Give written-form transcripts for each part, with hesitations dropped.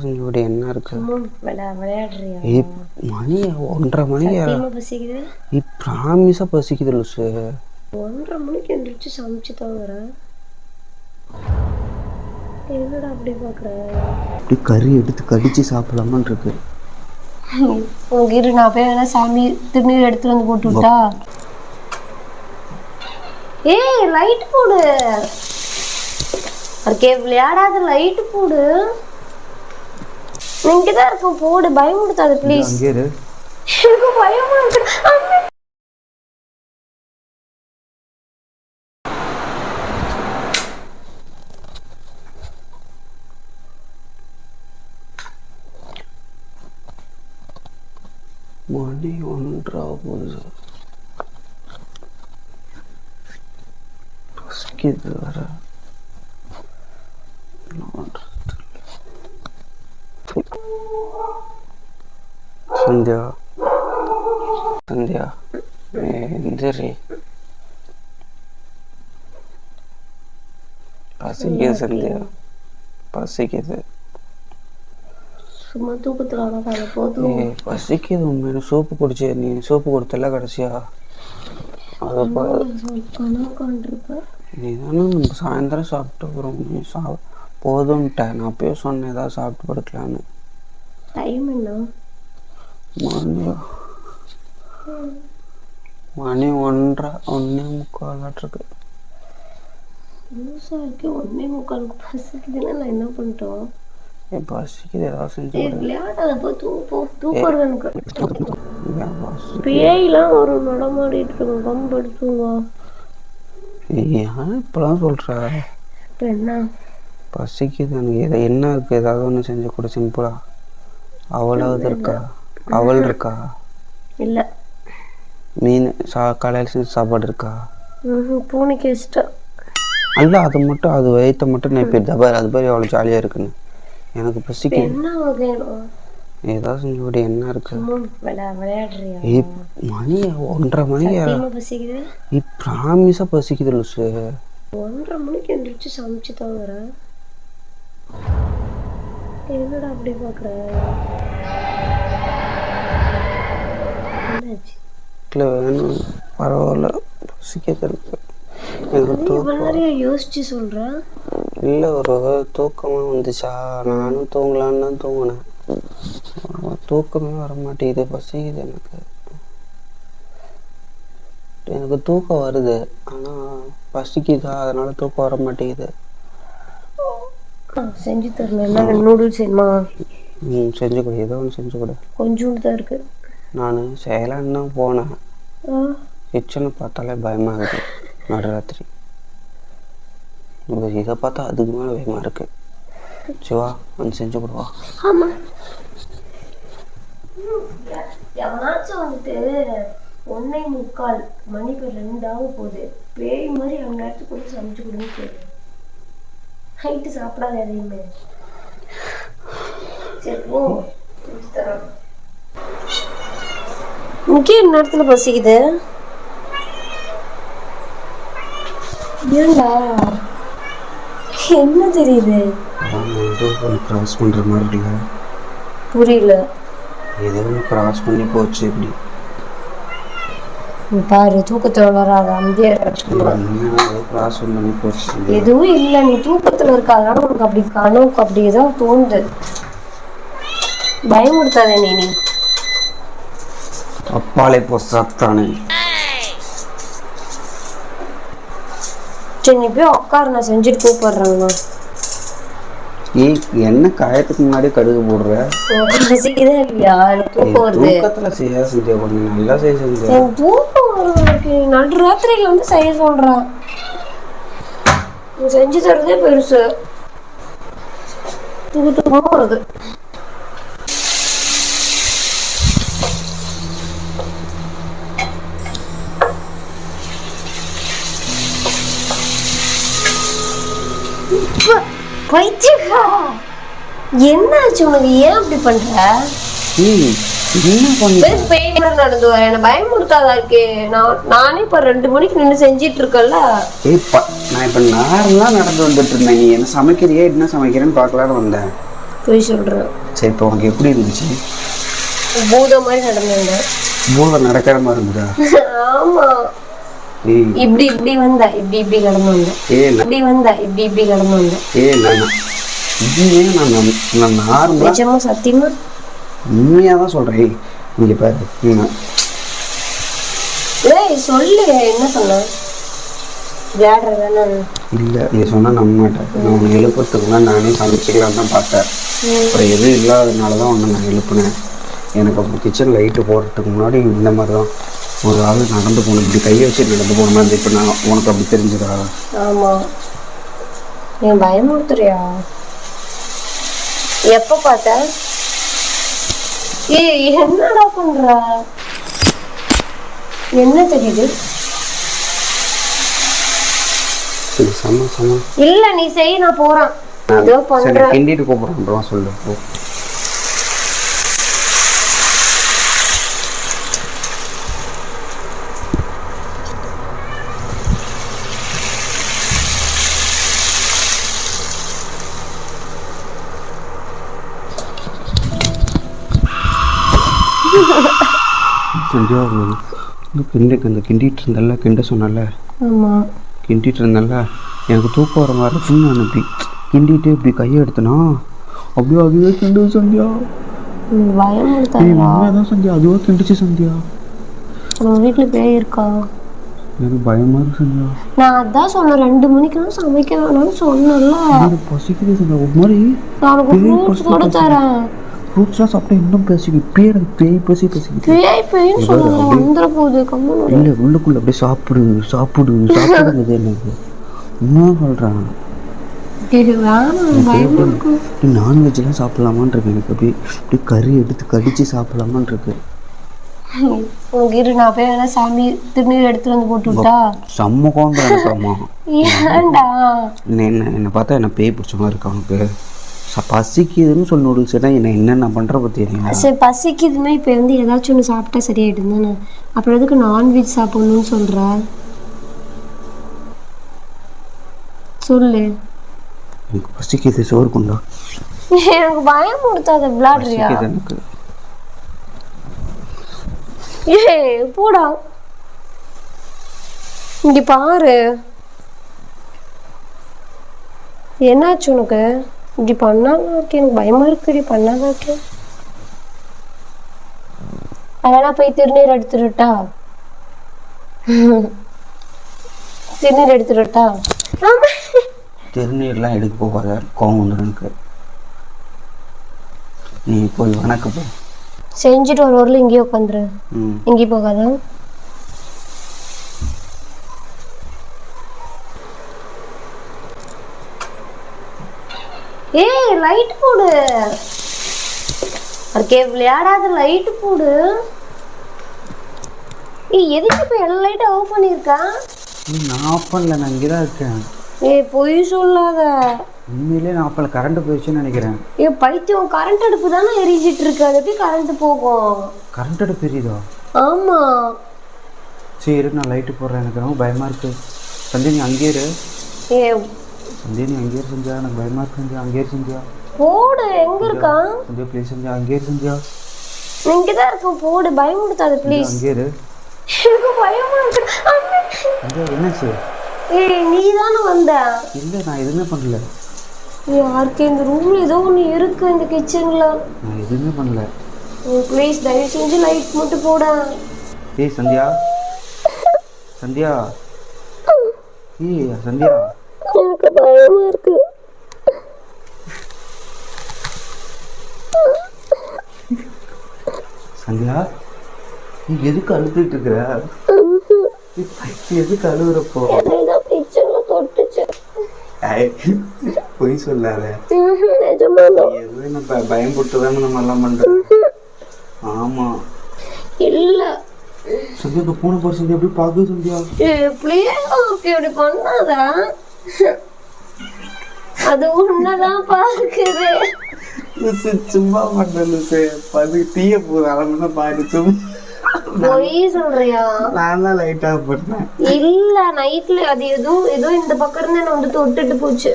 செஞ்சு என்ன இருக்கு விளையாடுறியா? மணி 1:30 மணிக்கு பசிக்குது. ப்ராமிஸா பசிக்குது லூசு. 1:30 மணிக்கு எந்திரிச்சு சமைச்சு தாங்குற. என்னடா அப்படி பாக்குற? அப்படி கறி எடுத்து கடிச்சு சாப்பிடலாமான் இருக்கு. இரு, நான் போய் வேணா சாமி திருநீர் எடுத்து வந்து போட்டு விட்டா. ஏய் லைட் போடு. அதுக்கே விளையாடாத, லைட் போடு. இங்கதான் இருக்க, போடு. பயமுடுத்தாது ப்ளீஸ். எனக்கு பயமா இருக்கு. மணி 1:30 போகுது. பசிக்குது வர. சந்தியா சந்தியா எந்திரி. பசிக்குது சந்தியா, பசிக்குது. சும்மா தூக்கத்துல பசிக்குது. உண்மையில சோப்பு குடிச்சு, நீ சோப்பு கொடுத்தல கடைசியா. நீ தானே நம்ம சாயந்தரம் சாப்பிட்டு போகிறோம். நீ போதும்ட்ட. நான் அப்பயே சொன்னேன் ஏதாவது சாப்பிட்டு படுக்கலான்னு. டைம் என்ன? மணி 1:30 இருக்கு. 1:45 பசிக்குதுன்னா நான் என்ன பண்ணிட்டோம்? பசிக்குது, ஏதாவது செஞ்சு விளையாடாத, போய் தூக்கம் வருது எனக்கு. பேயெல்லாம் ஒரு நடமாடிட்டு இருக்கு. கம்பெடுத்துங்க. ஏன் இப்பெல்லாம் சொல்ற? என்ன பசிக்குது எனக்கு. என்ன இருக்கு? ஏதாவது ஒன்று செஞ்சு கூட சிம்பிளா. அவளாவது இருக்கா? அவள் இருக்கா? இல்ல. மீன் காலையில் செஞ்சு சாப்பாடு இருக்கா? பூனைக்கு இஷ்டம் அல்ல. அது மட்டும், அது வயிற்ற மட்டும் நான் இப்போ தபார் அது மாதிரி அவ்வளோ ஜாலியாக இருக்குன்னு. எனக்கு பசிக்குது. என்ன வேணும்? ஏதாவது செஞ்சு கூட என்ன இருக்கு? விளையாடுறியா? மணி 1:30 மணிக்கு பசிக்குது. ப்ராமிஸா பசிக்குது லூசு. 1:30 மணிக்கு எந்திரிச்சு சமைச்சு தாங்குற. என்னடா அப்படி பாக்குற? இல்லை வேணும், பரவாயில்ல. பசிக்குது இருக்கு. நிறைய யோசிச்சு சொல்ற. இல்லை, ஒரு தூக்கமா வந்துச்சா, நானும் தூங்கலான்னு தான் தூங்கினேன். தூக்கமே வர மாட்டேங்குது. பசிக்குது எனக்கு. எனக்கு தூக்கம் வருது, ஆனால் பசிக்குதா, அதனால தூக்கம் வர மாட்டேங்குது. செஞ்சு தரல. என்ன நூடுல்ஸ் வேணுமா? செஞ்சு கொடு, ஏதோ ஒன்று செஞ்சு கொடு. கொஞ்சோண்டு தான் இருக்கு. நான் செய்யலான்னு தான் போனேன். கிச்சனை பார்த்தாலே பயமாகுது. நடுராத்திரி இதை பார்த்தா அதுக்கு மேலே பயமாக இருக்கு. சிவா வந்து செஞ்சு கொடுவா. ஆமா, எவனாச்சும் வந்துட்டு 1:45 மணி இப்போ 2 போகுது. பேய் மாதிரி அந்த நேரத்துக்கு கூட சமைச்சு கொடுன்னு கேளு. நைட்டு சாப்பிடாத எதையுமே. சரி போ, செஞ்சு தரோம். முக்கிய நேரத்துல பசிக்குது. ஏண்டா? என்ன தெரியுது? கிராஸ் பண்ற மாதிரி இல்லை. புரியல. ஏதோ கிராஸ் பண்ணி போச்சு. இப்படி பாரு, தூக்கத்துல வராது. அமைதியா கிராஸ் பண்ணி போச்சு. எதுவும் இல்லை, நீ தூக்கத்துல இருக்க. அதனால உனக்கு அப்படி கனவுக்கு அப்படி ஏதோ தோணுது. பயமுடுத்தாத நீ. அப்பாலே போ சாத்தானே. சரி, நீ போய் உட்காரு, நான் செஞ்சுட்டு கூப்பிடுறேங்கண்ணா. என்ன காயத்துக்கு முன்னாடி கடுகு போடுற? பசிக்குதே இல்லையா? எனக்கு தூக்கம் வருது. தூக்கத்துல செய்ய செஞ்ச கொஞ்சம் நல்லா செய்ய செஞ்ச. தூக்கம் வருது. நடு ராத்திரியில வந்து செய்ய சொல்றான். செஞ்சு தரதே பெருசு. தூக்கமா வருது. என்ன ஆச்சு உனக்கு? ஏன் அப்படி பண்ற? நடந்து வர என்ன பயமுறுத்தாதா இருக்கு. நானே இப்ப 2 மணிக்கு நின்று செஞ்சிட்டு இருக்கல. நான் இப்ப நார்மலா நடந்து வந்துட்டு இருந்தேன். நீ என்ன சமைக்கிறியா, என்ன சமைக்கிறேன்னு பாக்கலான்னு வந்தேன். போய் சொல்றேன். சரி இப்போ உனக்கு எப்படி இருந்துச்சு? பூதம் மாதிரி நடந்தேன். பூதம் நடக்கிற மாதிரி இருந்ததா? ஆமா. இப்படி இப்படி வந்த இப்படி இப்படி கடந்து வந்தேன். இப்படி வந்த இப்படி இப்படி கடந்து வந்தேன். நான் நார்மலா நிஜமா சத்தியமா உண்மையாக தான் சொல்கிறேன். இங்கே பாரு, சொல்லு என்ன சொன்ன? விளையாடுறதானே? இல்லை, நீ சொன்னால் நம்ப மாட்டேன். நான் உன்னை எழுப்புறதுக்குன்னா நானே சமைச்சிக்கலான்னு தான் பார்த்தேன். அப்புறம் எதுவும் இல்லாததுனால தான் ஒன்று நான் எழுப்புனேன். எனக்கு அப்புறம் கிச்சன் லைட்டு போடுறதுக்கு முன்னாடி இந்த மாதிரி தான் ஒரு ஆள் நடந்து போகணும், இப்படி கையை வச்சு நடந்து போன மாதிரி. இப்போ நான் உனக்கு அப்படி தெரிஞ்சதா? ஆமாம். என் பயமுறுத்துறியா? எப்போ பார்த்த? என்னடா பண்ற? என்ன தெரியுது? இல்ல நீ செய், நான் போறேன். ஏதோ பண்றேன். கிண்டிட்டு கூப்பிடுறேன் சொல்லு. சந்தியா, இந்த கிண்டிட்டு இருந்தல்ல, கிண்ட சொன்னல, கிண்டிட்டு இருந்தல்ல, எனக்கு தூக்கம் வர மாதிரி இருக்குன்னு நான் இப்படி கிண்டிட்டு இப்படி கையை எடுத்தனா அப்படியே அதுவே கிண்டு சந்தியா. உண்மையாதான் சந்தியா, அதுவே கிண்டுச்சு சந்தியா. வீட்டுல பேய் இருக்கா? எனக்கு பயமா இருக்கு சந்தியா. நான் அதான் சொன்னேன் 2 மணிக்கெல்லாம் சமைக்க வேணாம்னு சொன்னேன்ல. பசிக்குது சந்தியா. ஒரு மாதிரி ஃப்ரூட்ஸ்லாம் சாப்பிட்டா இன்னும் பசிக்குது. பேய் பசிக்குது. இல்லை, உள்ளுக்குள்ள அப்படியே சாப்பிடுங்குது எனக்கு. என்ன சொல்கிறேன்? நான்வெஜ்லாம் சாப்பிடலாமான் இருக்கு எனக்கு. அப்படியே கறி எடுத்து கடிச்சு சாப்பிடலாமான் இருக்கு. நான் போய் வேணா சாமி திருநீர் எடுத்துட்டு வந்து போட்டு விட்டா செம்ம கோவம் எனக்குமா. ஏன்டா என்னை பார்த்தா என்ன பேய் பிடிச்ச மாதிரி இருக்கு அவனுக்கு. பசிக்குதுன்னு சொல்லி நூடுல்ஸ்னா என்னென்ன பண்ணுற பற்றி? சரி பசிக்குதுன்னா இப்போ வந்து ஏதாச்சும் ஒன்று சாப்பிட்டா சரியாயிடும் தானே. அப்புறம் எதுக்கு நான்வெஜ் சாப்பிடணும்னு சொல்கிற? சொல்லு. எனக்கு பசிக்குது, சோறு கொண்டா. எனக்கு பயம் கொடுத்தாத விளையாடுறியா? எனக்கு போடா இங்க பாரு. என்னாச்சு உனக்கு? இப்படி பண்ணாதான் இருக்கு, எனக்கு பயமா இருக்குடி. பண்ணாதான் இருக்கு. அதெல்லாம் போய் திருநீர் எடுத்துட்டா? திருநீர் எடுத்துட்டா? திருநீர்லாம் எடுக்க போகாத, கோவம் வந்துடும் எனக்கு. நீ போய் வணக்க போ. செஞ்சுட்டு ஒரு ஊரில் இங்கேயே உட்காந்துரு. எங்கேயும் போகாத. ஏய் லைட் போடு. அதுக்கே விளையாடாத, லைட் போடு. எதுக்கு இப்போ எல்லா லைட்டும் ஆஃப் பண்ணியிருக்கா? நான் ஆஃப் பண்ணல, நான் இங்கே தான் இருக்கேன். பொய் சொல்லாத. உண்மையிலே நான் அப்போ கரண்ட் போயிடுச்சுன்னு நினைக்கிறேன். பைத்தியம், கரண்ட் அடுப்பு தானே எரிஞ்சிட்டு இருக்கு. அது எப்படி கரண்ட் போகும்? கரண்ட் அடுப்பு எரியுதா? ஆமா. சரி நான் லைட்டு போடுறேன், எனக்கு ரொம்ப பயமா இருக்கு. சந்தியா நீ அங்கே இரு. சந்தியா நீ அங்கே இரு சந்தியா, எனக்கு பயமா இருக்கு சந்தியா. அங்கே இரு சந்தியா. போடு. எங்க இருக்கா சந்தியா? ப்ளீஸ் சந்தியா, அங்கே இரு சந்தியா. இங்க தான் இருக்க. போடு, பயமுடுத்தாத ப்ளீஸ். அங்கே இரு. எனக்கு பயமா இருக்கு. சந்தியா என்னாச்சு? நீ தானே வந்த? இல்லை, நான் எதுவுமே பண்ணல. யாருக்கு இந்த ரூம்ல ஏதோ ஒன்று இருக்கு, இந்த கிச்சன்ல. நான் எதுவுமே பண்ணல. ப்ளீஸ் தயவு செஞ்சு லைட் மட்டும் போட. ஏய் சந்தியா, சந்தியா, சந்தியா, எனக்கு பயமா இருக்கு. சந்தியா, நீ எதுக்கு அழுதுட்டு இருக்கிற? எதுக்கு அழுகுறப்போ? பொய் சொல்லாத. எதுவும் பயம் போட்டுதான் நம்ம எல்லாம் பண்றோம். ஆமா இல்ல சந்தியா, இந்த பூனை பாரு சந்தியா, எப்படி பாக்குது சந்தியா? இப்படி பண்ணாத. அது உன்னதான் பாக்குது. சும்மா பண்றது தீய போகுது. அலமனா பாரு. சும்மா பொய் சொல்றியா? நான் தான் லைட் ஆஃப் பண்ணேன். இல்ல நைட்ல அது ஏதோ இந்த பக்கம் இருந்து என்ன வந்து தொட்டுட்டு போச்சு.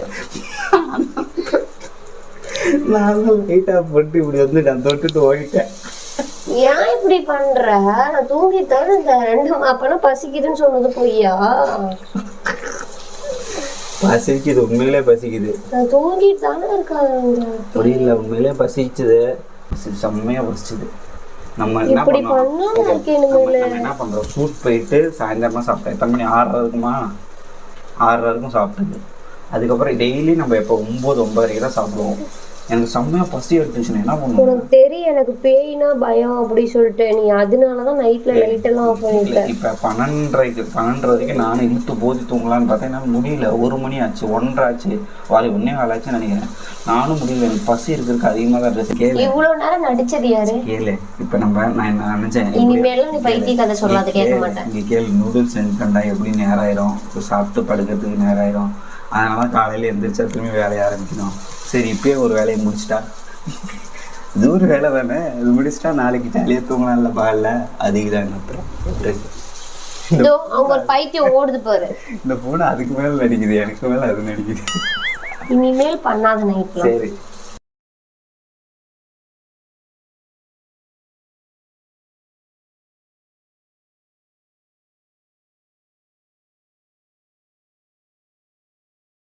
நான் லைட்டாக போட்டு இப்படி வந்து நான் தொட்டுட்டு ஓடிட்டேன். ஏன் இப்படி பண்ற? நான் தூங்கிட்டானே இந்த 2 அப்பனா பசிக்குதுன்னு சொன்னது பொய்யா? பசிக்குது, உண்மையிலே பசிக்குது. நான் தூங்கிட்டு தானே இருக்காங்க. புரியல, உண்மையிலே பசிச்சுது, செம்மையா பசிச்சுது. நம்ம என்ன பண்ணோம், நம்ம என்ன பண்றோம், ஷூட் போயிட்டு சாயந்தரமா சாப்பிட்டேன். எத்தனை மணி? 6:30 இருக்குமா? 6:30 வரைக்கும் சாப்பிட்டது. அதுக்கப்புறம் டெய்லி நம்ம எப்போ 9-9:30 தான் சாப்பிடுவோம். எனக்கு செம்மையா பசி எடுத்துச்சு. என்ன பண்ணுவோம், உனக்கு தெரியும் எனக்கு பேய்னா பயம் அப்படி சொல்லிட்டு, நீ அதனாலதான் நைட்ல லைட் எல்லாம் ஆஃப் பண்ணிட்ட. இப்ப 12 வரைக்கும் நானும் இழுத்து போதி தூங்கலான்னு பார்த்தேன். என்னால முடியல. 1 மணி ஆச்சு, 1:30 ஆச்சு, ஒன்னே கால் ஆச்சுன்னு நினைக்கிறேன். நானும் முடியல, எனக்கு பசி இருக்கிறதுக்கு அதிகமாக தான் ட்ரெஸ். கேளு, இவ்வளவு நேரம் நடிச்சது யாரு? கேளு. இப்ப நான் என்ன நினைச்சேன், இனிமேலும் நீ பைத்திய கதை சொல்லாத, கேட்க மாட்டேன். இங்க கேளு, நூடுல்ஸ் செஞ்சுட்டா எப்படி நேரம் ஆயிரும், சாப்பிட்டு படுக்கிறதுக்கு நேரம் ஆயிரும். அதனால காலையில எந்திரிச்சா திரும்பி வேலையை ஆரம்பிக்கணும். சரி, இப்பயே ஒரு வேலையை முடிச்சிட்டா, இது ஒரு வேலை தானே, இது முடிச்சிட்டா நாளைக்கு ஜாலியாக தூங்கலாம்ல பகல்ல. அதுக்கு தான் அவங்க ஒரு பைத்தியம் ஓடுது பாரு. இந்த பூனை அதுக்கு மேல நடிக்குது, எனக்கு மேல அது நடிக்குது. இனிமேல் பண்ணாத நைட்ல. சரி.